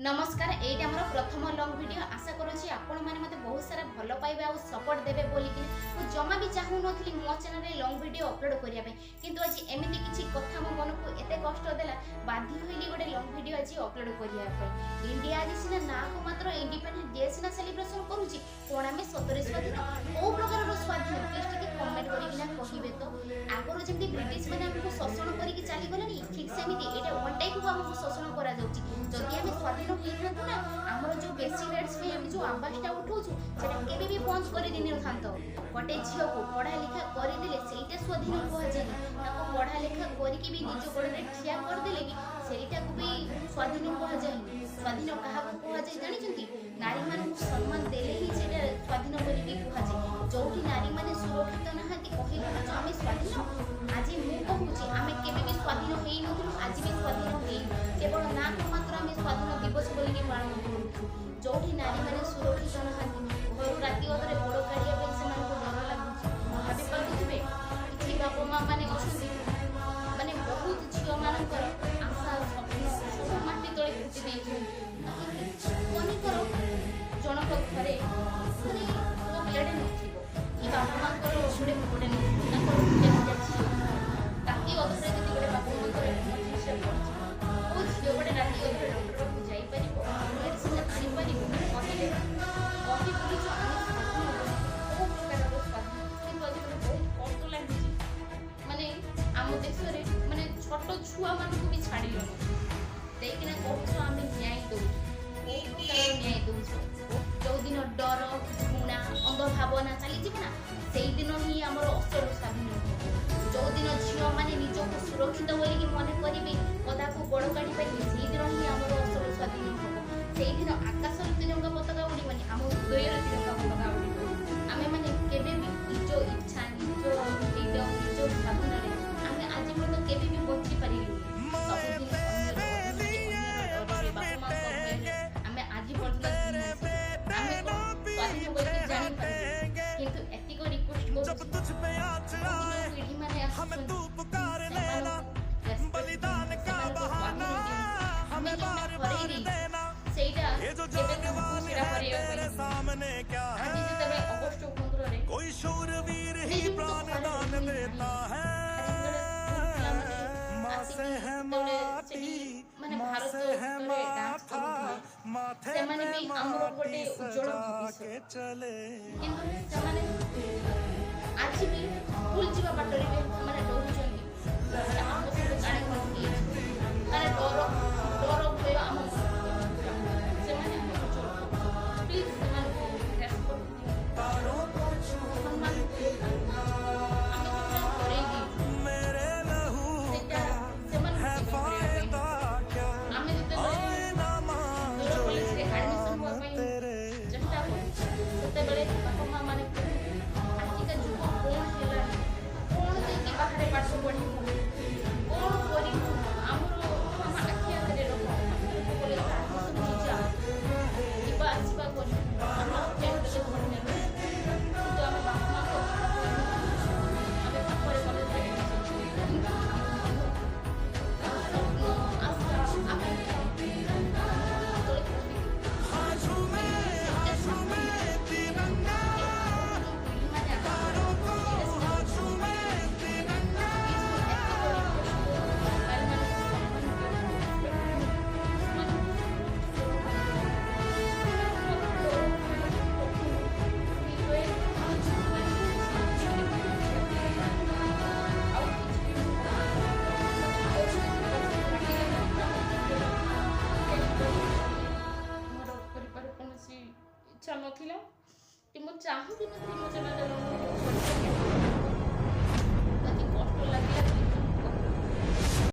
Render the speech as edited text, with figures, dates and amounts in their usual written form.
नमस्कार एटा हमर प्रथम लॉन्ग वीडियो आशा करूछी आपण माने मते बहुत सारा भलो पाइबे आ सपोर्ट देबे बोली कि मु जमा भी चाहू नथली मो चैनल रे लॉन्ग वीडियो अपलोड करिया पे किंतु आज एमिति किछि कथा मो मन को एते कष्ट देला बाध्य होइली गोटे लॉन्ग वीडियो आज अपलोड करिया पे इंडिया आज सिना ना को मात्र इंडिपेंडेंस डे सिना सेलिब्रेशन करूची कोन हमें 17 स्वाधीन ओ प्रकार रो स्वाधीन प्लीज टिके कमेंट करी किना कहिबे तो आगरो जेंति ब्रिटिश माने हमको शोषण करी कि चाली गलनी ठीक सेमिति एटा वन टाइप को हमको शोषण करा जाउची जदि हमें स्वाधीन होइनथु ना हमर जो बेसिक राइट्स पे हम जो आवाजटा उठौछु सेटा केबे भी बंद करी दिनि थांतो गोटे झियो को पढ़ा लिखा करि दिले सेटा स्वाधीन को जाय ताको पढ़ा लिखा करी कि भी निज गोड़े ठिया कर दिले भी सेटा को भी स्वाधीन को जाय स्वाधीन कहा को जाय जानि छथि नारी मान को सम्मान देले ही सेटा स्वाधीन करी भी को जाय जोठी नारी माने सुरक्षित नहाती कहिलो जो हम स्वाधीन आज मु कहूची आमे केबे भी स्वाधीन हेइ नथु आज भी स्वाधीन हेइ केवल ना मात्र आमे स्वाधीन दिवस बोली के पालन करू जोठी नारी माने सुरक्षित नहाती घर राति अधरे बड़ काढिया पे से मान को डर लागुची भाबी पाउथिबे कि बाप मां माने असुदी माने बहुत झियो मानकर आशा स्वप्न सब माटी तळे फुटी देइछु कोनी करो जनक घरे माने तो बिलाडे नथिबो कि बाप मां करो गुडे गुडे न ना करो जाछि ताकि अधरे जति गुडे बाप मां करे से पड़छि ओ झियो गुडे राति अधरे डॉक्टर को जाई परिबो मेडिसिन आनि परिबो कहिले कहि बोली जो ओ प्रकार रो स्वास्थ्य कि अधरे बहुत कष्ट लागछि माने आम देश रे माने छोटो छुआ मान को भी छाडिलो देखिना कहछो आमे न्याय दउ ओ प्रकार न्याय दउ जो दिन डर घृणा अंध भावना चली जीवना से दिन ही आमर असल स्वाधीन जो दिन झियो माने निजको सुरक्षित बोली कि मने करिवे कदा को बड़ काढी पाइबे से दिन ही आमर असल स्वाधीन होबो से दिन आकाश रे तिरंगा पताका उड़ीबनी आम हृदय रे तिरंगा पताका उड़ीबो आमे माने केबे भी निज इच्छा निज फ्रीडम निज स्वाधीन रे आमे आज पर्यंत केबे भी बंची पारिलु सब दिन बापा मां आमे आज पर्यंत स्वाधीन बोली जानि पारिबे किंतु एतिको रिक्वेस्ट करू पीढ़ी माने हमें तू पुकार लेना बलिदान का बहाना हमें बार बार देना सेटा ये जो जवान है तेरे सामने क्या है आज जतबे अगस्त 15 रे कोई शूरवीर ही प्राण दान देता है मां से है माटी माने भारत रे डांस माथे से माने भी हमरो गोटे उज्जवल भविष्य चले किंतु से माने आज भी भूल जीवा बाटरी बे माने डोरी चली हम से जाने कोन की माने डर भय हम से माने प्लीज से माने को रेस्पेक्ट तारो को सम्मान हम करेगी मेरे लहू का है फायदा क्या हमें तो ना मान जो एडमिशन हुआ तेरे चेष्टा को सेते बेले बापा मां माने बाहर पाठ पढ़ी कौन करी आमर हम आखि आगे रख बोले आसवा कर तो आम बाप माँ को आम पाखरे कॉलेज इच्छा नथिला कि मु चाहू कि नथि मो चैनल